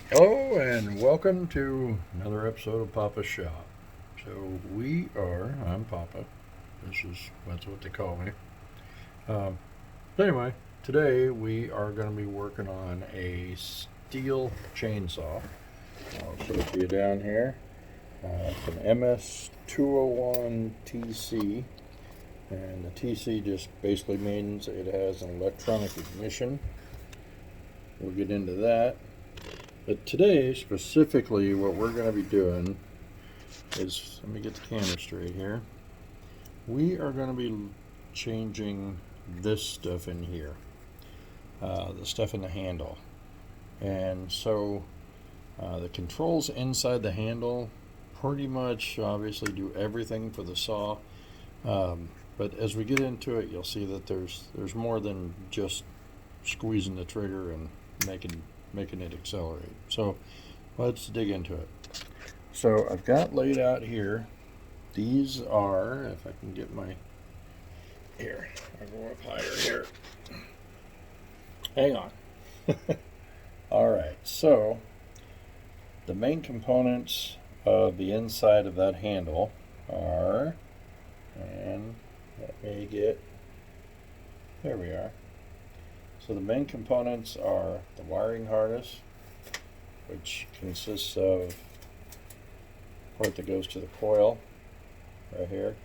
Hello and welcome to another episode of Papa's Shop. I'm Papa. That's what they call me. But anyway, today we are going to be working on a Stihl chainsaw. I'll show it to you down here. It's an MS201 TC. And the TC just basically means it has an electronic ignition. We'll get into that. But today, specifically, what we're going to be doing is, let me get the camera straight here. We are going to be changing this stuff in here, the stuff in the handle. And so the controls inside the handle pretty much obviously do everything for the saw. But as we get into it, you'll see that there's more than just squeezing the trigger and making it accelerate. So let's dig into it. So I've got laid out here, these are, if I can get my, here, I'll go up higher here. Hang on. Alright, so the main components of the inside of that handle are, and let me get, there we are. So the main components are the wiring harness, which consists of part that goes to the coil right here.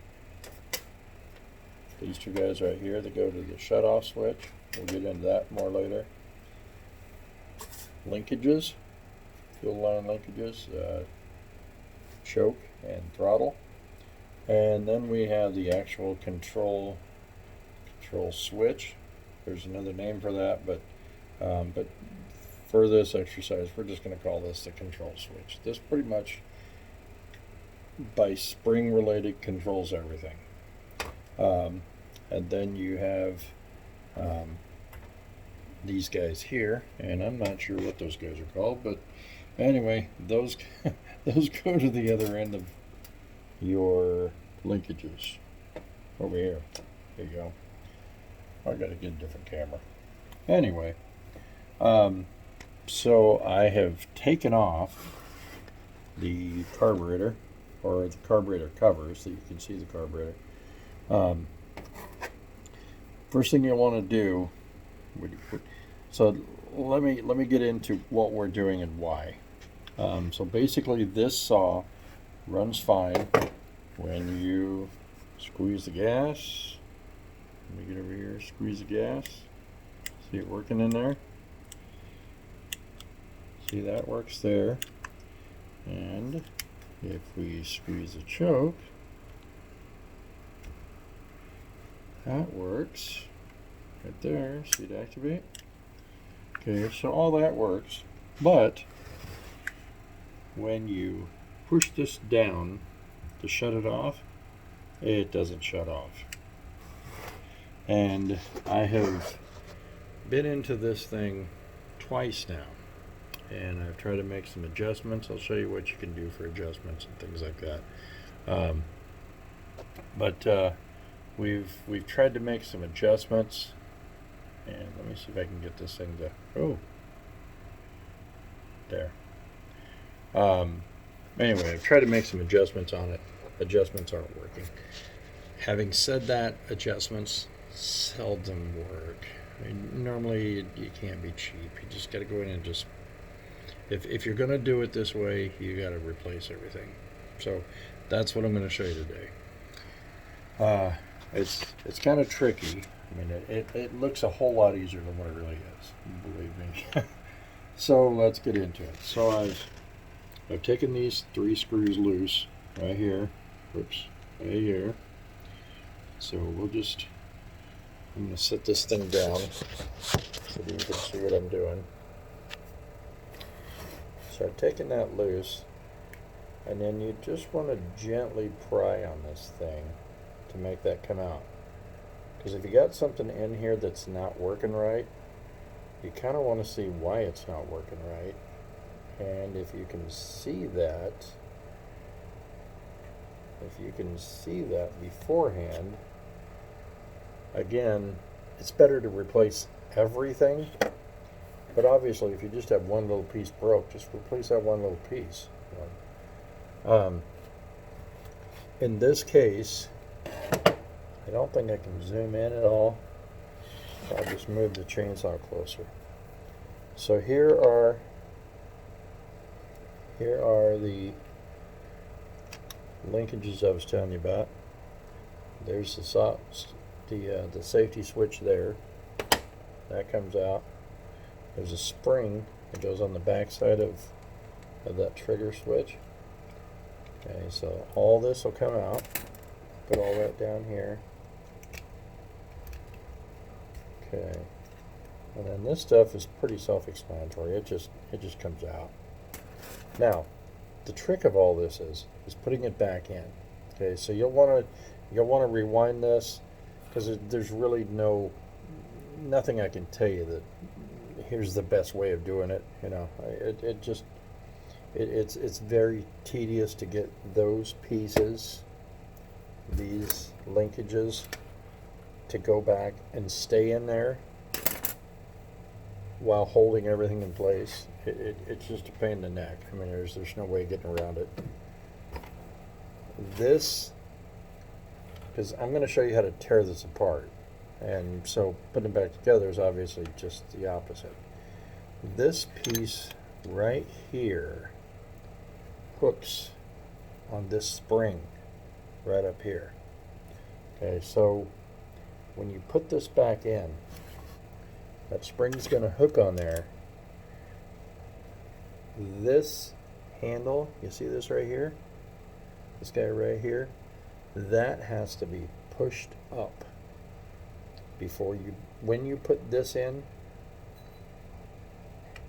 These two guys right here that go to the shutoff switch. We'll get into that more later. Linkages, fuel line linkages, choke and throttle. And then we have the actual control switch. There's another name for that, but for this exercise, we're just going to call this the control switch. This pretty much, by spring related, controls everything. And then you have these guys here, and I'm not sure what those guys are called, but anyway, those those go to the other end of your linkages over here. There you go. I gotta get a different camera. Anyway, so I have taken off the carburetor, or the carburetor covers, so you can see the carburetor. First thing you want to do, so let me get into what we're doing and why. So basically, this saw runs fine when you squeeze the gas. Let me get over here, squeeze the gas. See it working in there? See, that works there. And if we squeeze the choke, that works right there. See it activate? Okay, so all that works. But when you push this down to shut it off, it doesn't shut off. And I have been into this thing twice now, and I've tried to make some adjustments. I'll show you what you can do for adjustments and things like that. But we've tried to make some adjustments, and let me see if I can get this thing to, there. Anyway, I've tried to make some adjustments on it. Adjustments aren't working. Having said that, adjustments seldom work. I mean, normally you can't be cheap. You just got to go in and just, if you're going to do it this way, you got to replace everything. So that's what I'm going to show you today. It's kind of tricky. I mean, it looks a whole lot easier than what it really is, believe me. So let's get into it. So I've taken these 3 screws loose right here. Whoops, right here. So I'm going to set this thing down so that you can see what I'm doing. So I've taken that loose, and then you just want to gently pry on this thing to make that come out. Because if you got something in here that's not working right, you kind of want to see why it's not working right. And if you can see that, beforehand, again, it's better to replace everything But obviously, if you just have one little piece broke, just replace that one little piece. In this case, I don't think I can zoom in at all. So I'll just move the chainsaw closer. So here are the linkages I was telling you about. There's the safety switch there. That comes out. There's a spring that goes on the back side of that trigger switch. Okay, so all this will come out. Put all that down here. Okay. And then this stuff is pretty self-explanatory. It just comes out. Now, the trick of all this is putting it back in. Okay, so you'll want to rewind this, because there's really nothing I can tell you that here's the best way of doing it. You know, it's very tedious to get those pieces, these linkages, to go back and stay in there while holding everything in place. It's just a pain in the neck. I mean, there's no way of getting around it. This, because I'm going to show you how to tear this apart, and so putting it back together is obviously just the opposite. This piece right here hooks on this spring right up here. Okay, so when you put this back in, that spring's going to hook on there. This handle, you see this right here? This guy right here? That has to be pushed up before when you put this in,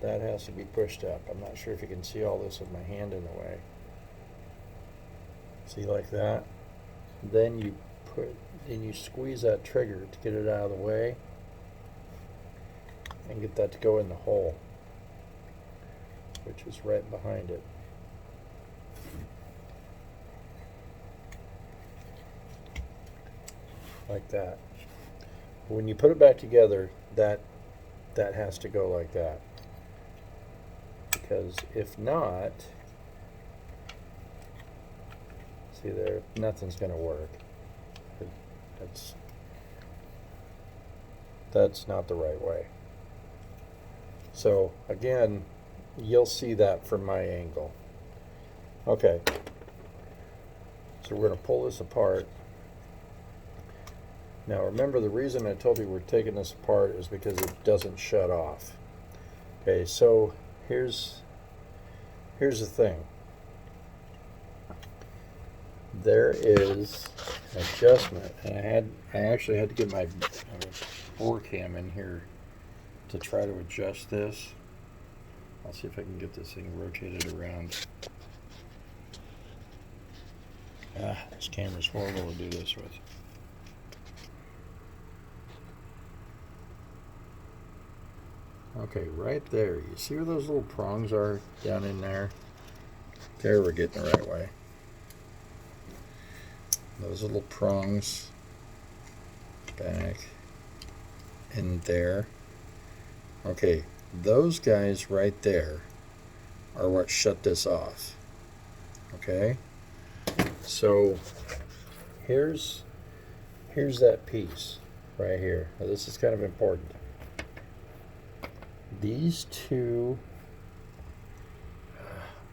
that has to be pushed up. I'm not sure if you can see all this with my hand in the way. See, like that? Then you squeeze that trigger to get it out of the way and get that to go in the hole, which is right behind it. Like that. When you put it back together, that has to go like that, because if not, see there, nothing's going to work. That's not the right way. So again, you'll see that from my angle. Okay, so we're going to pull this apart. Now remember, the reason I told you we're taking this apart is because it doesn't shut off. Okay, so here's the thing. There is an adjustment, and I actually had to get my bore cam in here to try to adjust this. I'll see if I can get this thing rotated around. This camera's horrible to do this with. Okay, right there. You see where those little prongs are down in there? There, we're getting the right way. Those little prongs back in there. Okay, those guys right there are what shut this off. Okay? So here's that piece right here. Now, this is kind of important. These two,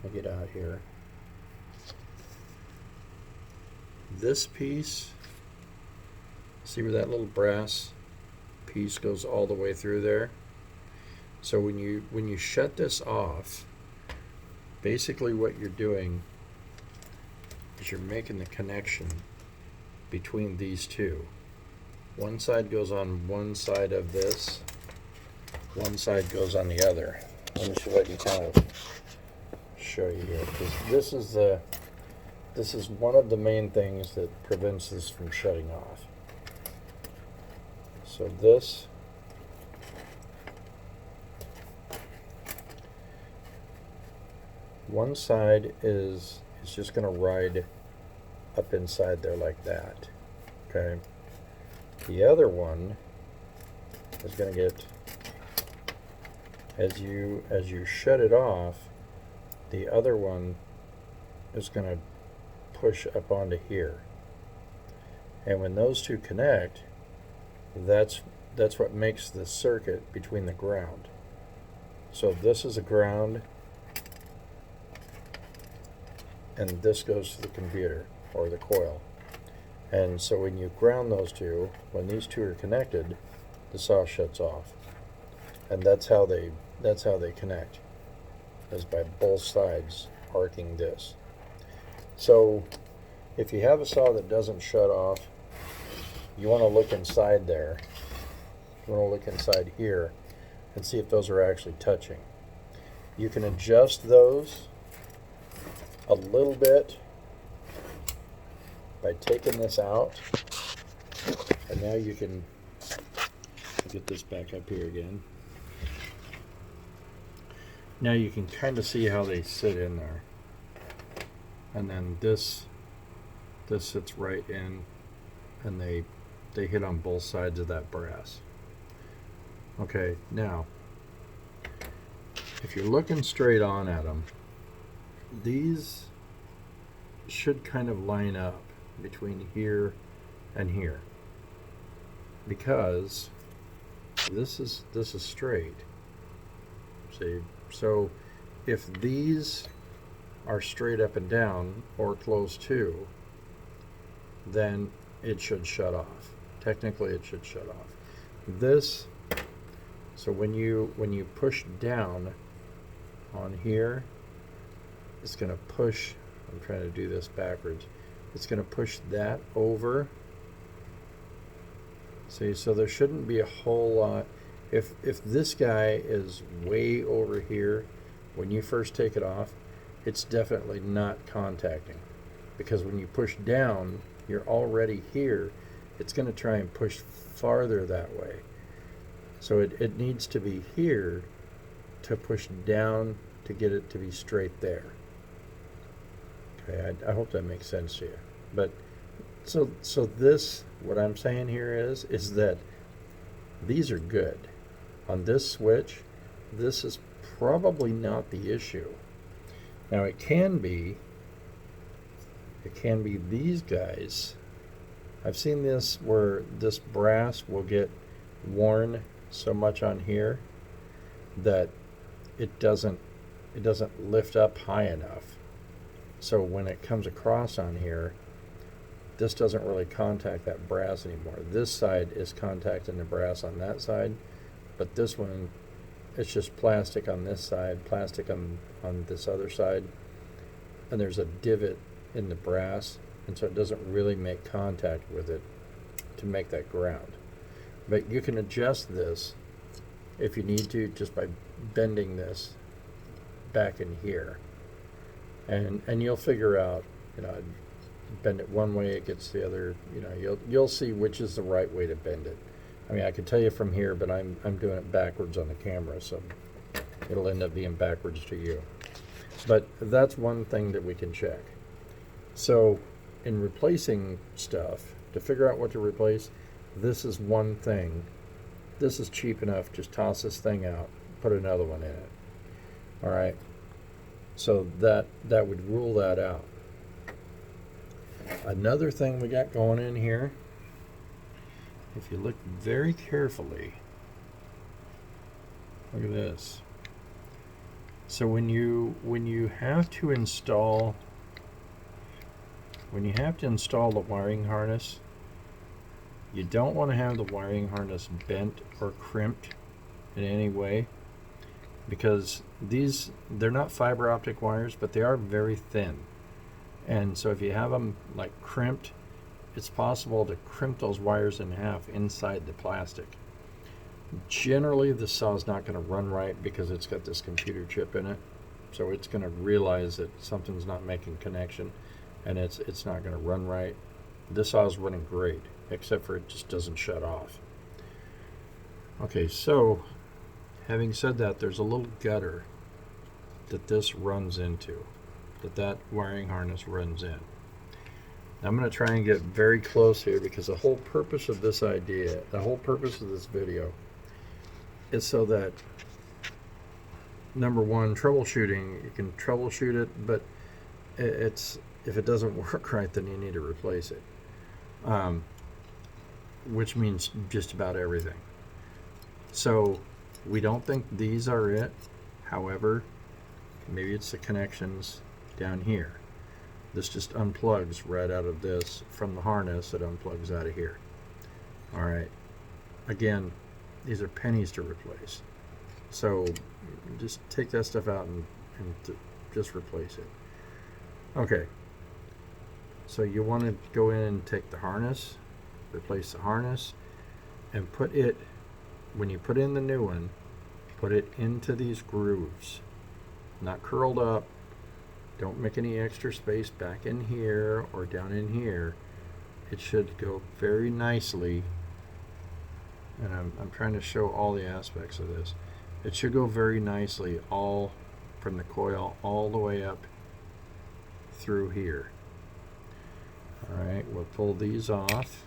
let me get out here. This piece, see where that little brass piece goes all the way through there? So when you shut this off, basically what you're doing is you're making the connection between these two. One side goes on one side of this, one side goes on the other. Let me see if I can kind of show you here, because this is one of the main things that prevents this from shutting off. So this, one side is just going to ride up inside there like that. Okay. The other one is going to get as you shut it off, the other one is going to push up onto here. And when those two connect, that's what makes the circuit between the ground. So this is a ground, and this goes to the computer or the coil. And so when you ground those two, when these two are connected, the saw shuts off. And that's how they connect, is by both sides arcing this. So if you have a saw that doesn't shut off, you want to look inside there. You want to look inside here and see if those are actually touching. You can adjust those a little bit by taking this out, and now you can get this back up here again. Now you can kind of see how they sit in there, and then this sits right in, and they hit on both sides of that brass. Okay, now if you're looking straight on at them, these should kind of line up between here and here, because this is straight. See, so if these are straight up and down or close to, then it should shut off. Technically it should shut off. This, so when you push down on here, it's going to push, I'm trying to do this backwards, it's going to push that over. See, so there shouldn't be a whole lot. If this guy is way over here, when you first take it off, it's definitely not contacting, because when you push down, you're already here. It's going to try and push farther that way. So it needs to be here to push down to get it to be straight there. Okay, I hope that makes sense to you. But so this, what I'm saying here is that these are good. On this switch, this is probably not the issue. Now it can be these guys. I've seen this where this brass will get worn so much on here that it doesn't lift up high enough. So when it comes across on here, this doesn't really contact that brass anymore. This side is contacting the brass on that side, but this one, it's just plastic on this side, plastic on this other side, and there's a divot in the brass, and so it doesn't really make contact with it to make that ground. But you can adjust this if you need to, just by bending this back in here, and you'll figure out, bend it one way, it gets the other, you'll see which is the right way to bend it. I mean, I can tell you from here, but I'm doing it backwards on the camera, so it'll end up being backwards to you. But that's one thing that we can check. So in replacing stuff, to figure out what to replace, this is one thing. This is cheap enough. Just toss this thing out, put another one in it. All right. So that would rule that out. Another thing we got going in here, if you look very carefully, look at this. So when you have to install the wiring harness, you don't want to have the wiring harness bent or crimped in any way, because they're not fiber optic wires, but they are very thin. And so if you have them like crimped, it's possible to crimp those wires in half inside the plastic. Generally, the saw is not going to run right because it's got this computer chip in it. So it's going to realize that something's not making connection, and it's not going to run right. This saw is running great, except for it just doesn't shut off. Okay, so having said that, there's a little gutter that this runs into, that wiring harness runs in. I'm going to try and get very close here, because the whole purpose of this idea, the whole purpose of this video, is so that number one, troubleshooting. You can troubleshoot it, but it's if it doesn't work right, then you need to replace it. Which means just about everything. So we don't think these are it. However, maybe it's the connections down here. This just unplugs right out of this from the harness. It unplugs out of here. All right. Again, these are pennies to replace. So just take that stuff out and just replace it. Okay. So you want to go in and take the harness, replace the harness, and put it, when you put in the new one, put it into these grooves. Not curled up. Don't make any extra space back in here or down in here. It should go very nicely. And I'm trying to show all the aspects of this. It should go very nicely all from the coil all the way up through here. All right, we'll pull these off.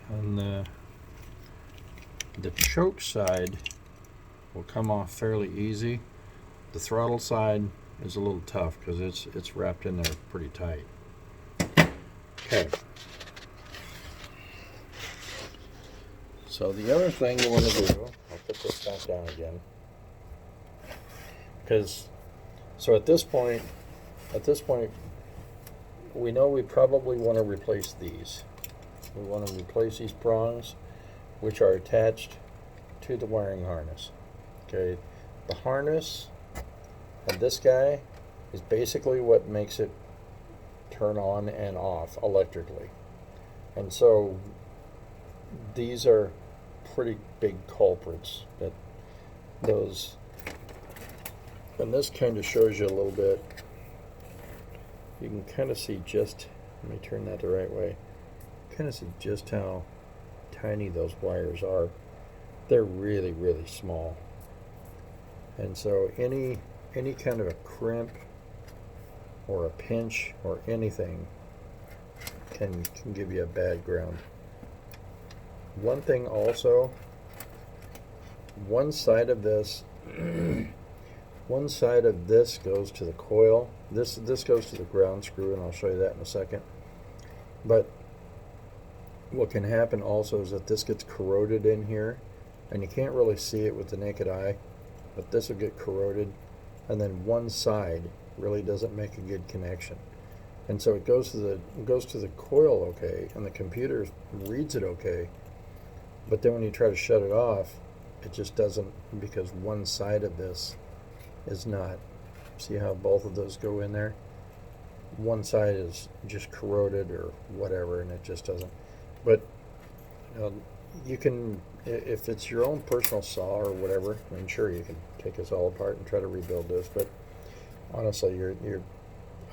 And the choke side will come off fairly easy. The throttle side is a little tough because it's wrapped in there pretty tight. Okay. So the other thing you want to do, I'll put this back down again, because so at this point, we know we probably want to replace these. We want to replace these prongs, which are attached to the wiring harness. Okay, the harness and this guy is basically what makes it turn on and off electrically. And so these are pretty big culprits that those, and this kind of shows you a little bit. You can kind of see just, let me turn that the right way, kind of see just how tiny those wires are. They're really, really small. And so any kind of a crimp or a pinch or anything can give you a bad ground. One thing also, one side of this one side of this goes to the coil. This goes to the ground screw, and I'll show you that in a second. But what can happen also is that this gets corroded in here, and you can't really see it with the naked eye, but this will get corroded, and then one side really doesn't make a good connection. And so it goes to the coil okay, and the computer reads it okay, but then when you try to shut it off, it just doesn't, because one side of this is not. See how both of those go in there? One side is just corroded or whatever, and it just doesn't. But you can, if it's your own personal saw or whatever, I mean, sure, you can take this all apart and try to rebuild this, but honestly,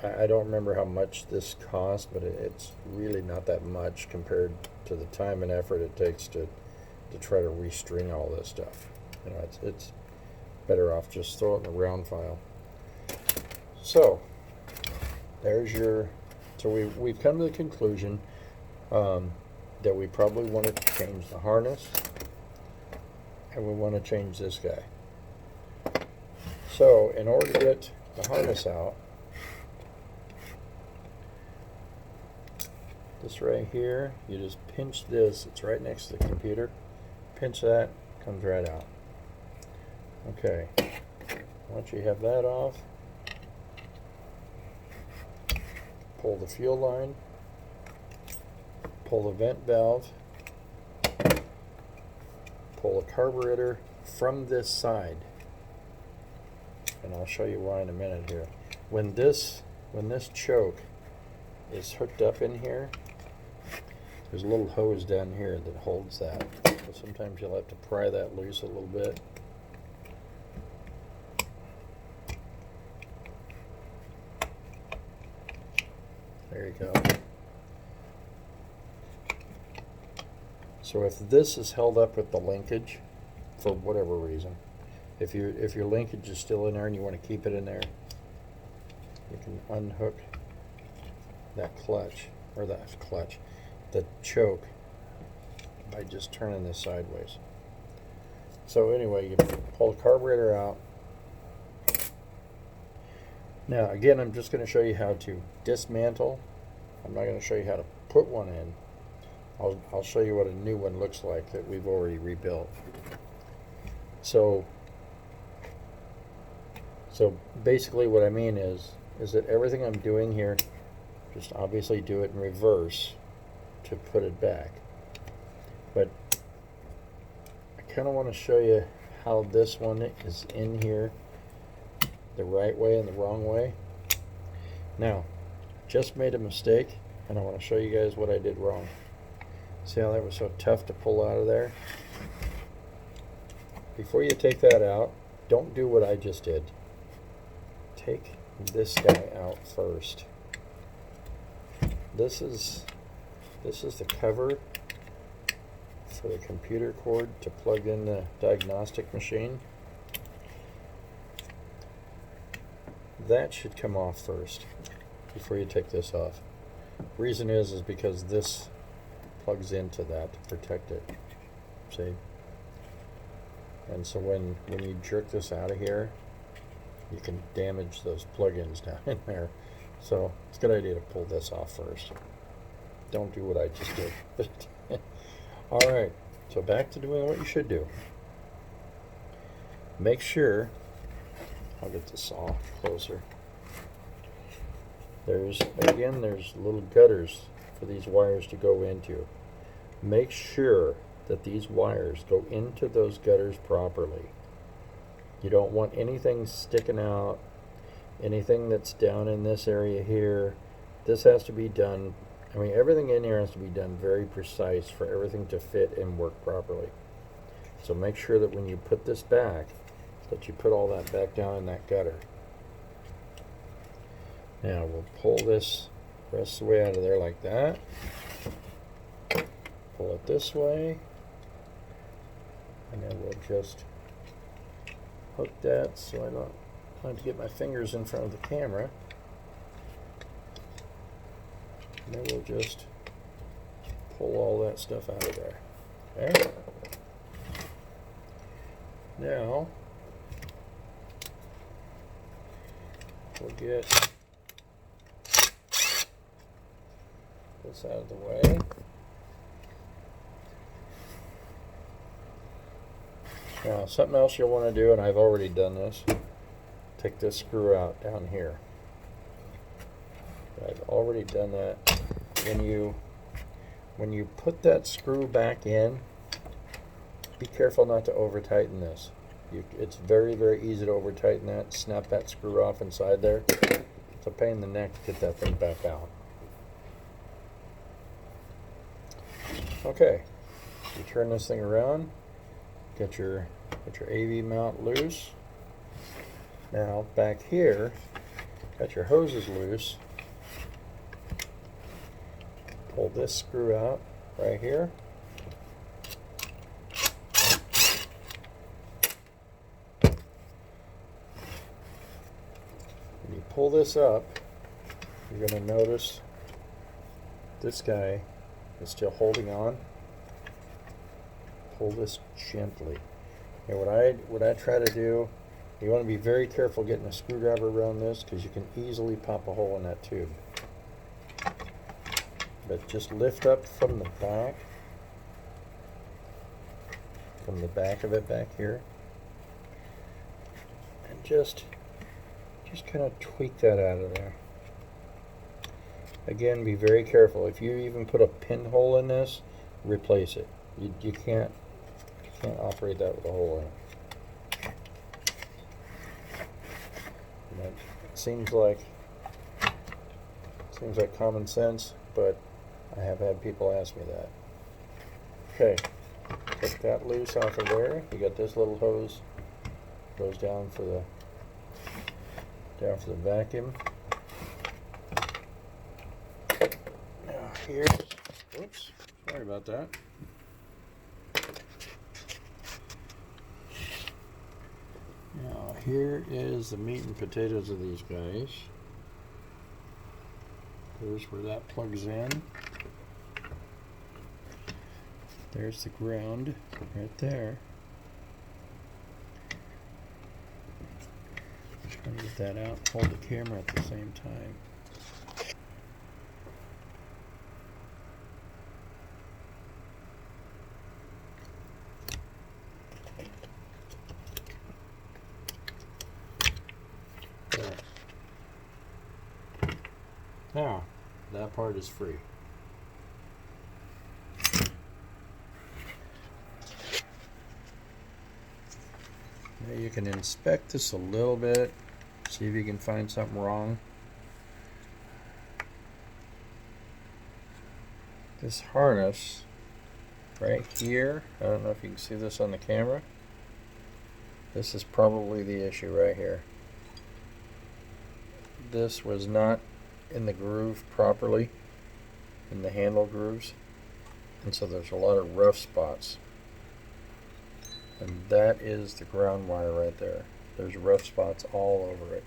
I don't remember how much this costs, but it's really not that much compared to the time and effort it takes to try to restring all this stuff. You know, it's better off just throw it in a round file. So there's your. So we've come to the conclusion that we probably want to change the harness, and we want to change this guy. So in order to get the harness out, this right here, you just pinch this. It's right next to the computer. Pinch that, comes right out. Okay, once you have that off, pull the fuel line, pull the vent valve, pull the carburetor from this side, and I'll show you why in a minute here. When this choke is hooked up in here, there's a little hose down here that holds that. So sometimes you'll have to pry that loose a little bit. There you go. So if this is held up with the linkage, for whatever reason, if your linkage is still in there and you want to keep it in there, you can unhook that clutch, or the choke, by just turning this sideways. So anyway, you pull the carburetor out. Now again, I'm just going to show you how to dismantle. I'm not going to show you how to put one in. I'll show you what a new one looks like that we've already rebuilt. So basically what I mean is that everything I'm doing here, just obviously do it in reverse to put it back. But I kind of want to show you how this one is in here the right way and the wrong way. Now, just made a mistake, and I want to show you guys what I did wrong. See how that was so tough to pull out of there? Before you take that out, don't do what I just did. Take this guy out first. This is the cover for the computer cord to plug in the diagnostic machine. That should come off first before you take this off. Reason is because this plugs into that to protect it. See? And so when you jerk this out of here, you can damage those plug-ins down in there. So it's a good idea to pull this off first. Don't do what I just did. Alright, so back to doing what you should do. Make sure, I'll get the saw closer. There's little gutters for these wires to go into. Make sure that these wires go into those gutters properly. You don't want anything sticking out, anything that's down in this area here. This has to be done, I mean, everything in here has to be done very precise for everything to fit and work properly. So make sure that when you put this back, that you put all that back down in that gutter. Now we'll pull this the rest of the way out of there like that. Pull it this way. And then we'll just hook that so I don't have to get my fingers in front of the camera. And then we'll just pull all that stuff out of there. Okay? Now, we'll get this out of the way. Now, something else you'll want to do, and I've already done this, take this screw out down here. I've already done that. When you put that screw back in, be careful not to over tighten this. It's very, very easy to over tighten that. Snap that screw off inside there. It's a pain in the neck to get that thing back out. Okay, you turn this thing around. Get your AV mount loose. Now back here, got your hoses loose. Pull this screw out right here. When you pull this up, you're going to notice this guy is still holding on. Pull this gently. And what I try to do, you want to be very careful getting a screwdriver around this because you can easily pop a hole in that tube. But just lift up from the back of it back here, and just kind of tweak that out of there. Again, be very careful. If you even put a pinhole in this, replace it. You can't operate that with a hole in it. And it seems like common sense, but I have had people ask me that. Okay, Put that loose off of there. You got this little hose, goes down for the vacuum. Now here, oops, sorry about that. Now here is the meat and potatoes of these guys. There's where that plugs in. There's the ground right there. Trying to get that out and hold the camera at the same time. There. Now, that part is free. Now you can inspect this a little bit, see if you can find something wrong. This harness right here, I don't know if you can see this on the camera. This is probably the issue right here. This was not in the groove properly, in the handle grooves, and so there's a lot of rough spots. And that is the ground wire right there. There's rough spots all over it.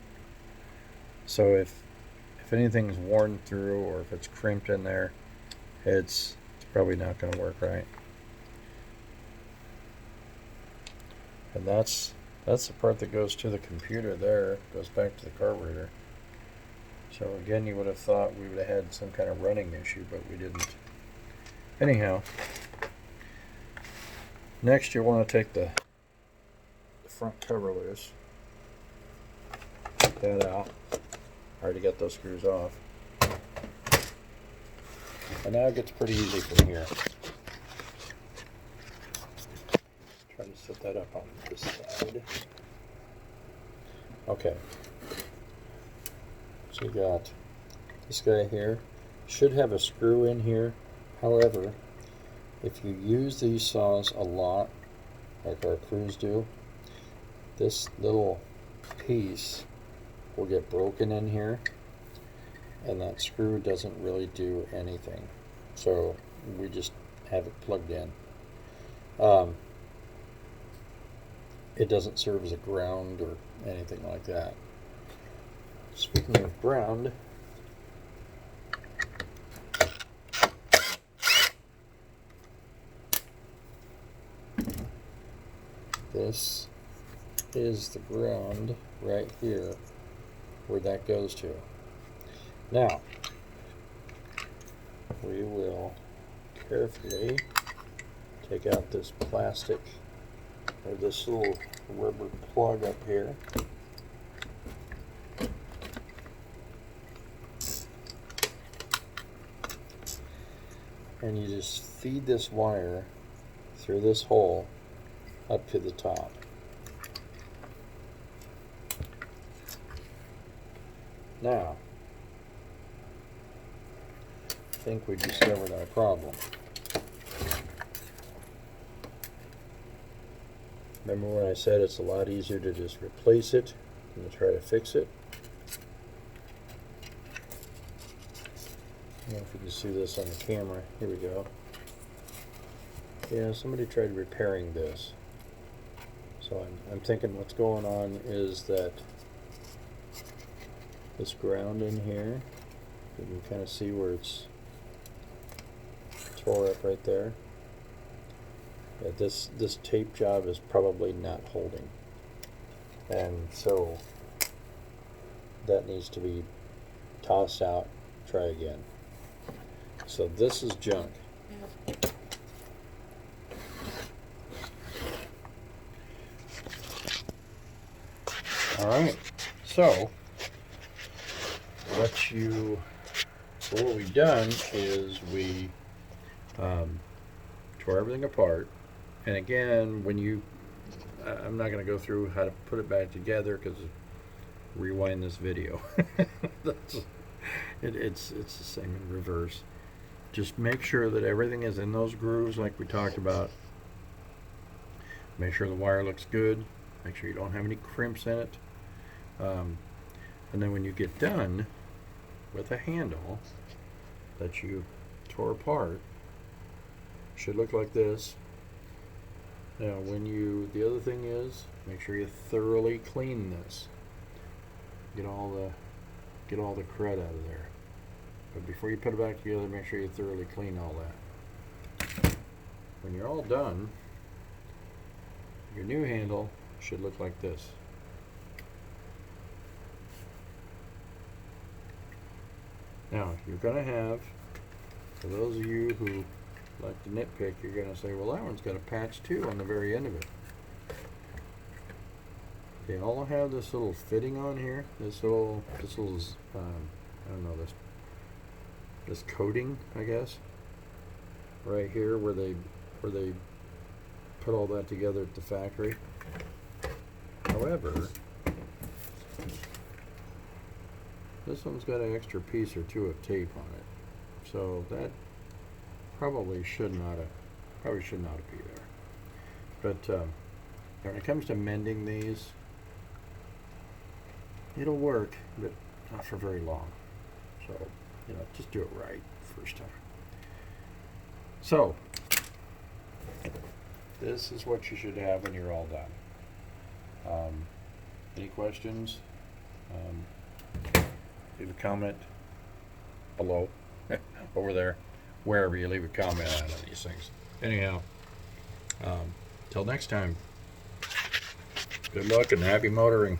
So if anything's worn through or if it's crimped in there, it's probably not going to work right. And that's the part that goes to the computer there, goes back to the carburetor. So again, you would have thought we would have had some kind of running issue, but we didn't. Anyhow, next you want to take the front cover loose. Take that out. I already got those screws off. And now it gets pretty easy from here. Try to set that up on this side. Okay. So you got this guy here. Should have a screw in here. However, if you use these saws a lot, like our crews do, this little piece will get broken in here, and that screw doesn't really do anything. So we just have it plugged in. It doesn't serve as a ground or anything like that. Speaking of ground, this is the ground right here where that goes to. Now, we will carefully take out this plastic or this little rubber plug up here. And you just feed this wire through this hole up to the top. Now, I think we discovered our problem. Remember when I said it's a lot easier to just replace it than to try to fix it? I don't know if you can see this on the camera. Here we go. Yeah, somebody tried repairing this. So I'm thinking what's going on is that this ground in here, you can kind of see where it's tore up right there. Yeah, this tape job is probably not holding, and so that needs to be tossed out. Try again. So this is junk. All right. So what we've done is we tore everything apart. And again, when I'm not going to go through how to put it back together because rewind this video. It's the same in reverse. Just make sure that everything is in those grooves like we talked about. Make sure the wire looks good. Make sure you don't have any crimps in it. And then when you get done with a handle that you tore apart, should look like this. Now the other thing is, make sure you thoroughly clean this. Get all the crud out of there. But before you put it back together, make sure you thoroughly clean all that. When you're all done, your new handle should look like this. Now, you're going to have, for those of you who like to nitpick, you're going to say, well, that one's got a patch too on the very end of it. They all have this little fitting on here. This little I don't know, this coating, I guess, right here where they put all that together at the factory. However, this one's got an extra piece or two of tape on it, so that probably should not be there. But when it comes to mending these, it'll work, but not for very long. So, just do it right first time. So, this is what you should have when you're all done. Any questions? Leave a comment below, over there, wherever you leave a comment on these things. Anyhow, till next time, good luck and happy motoring.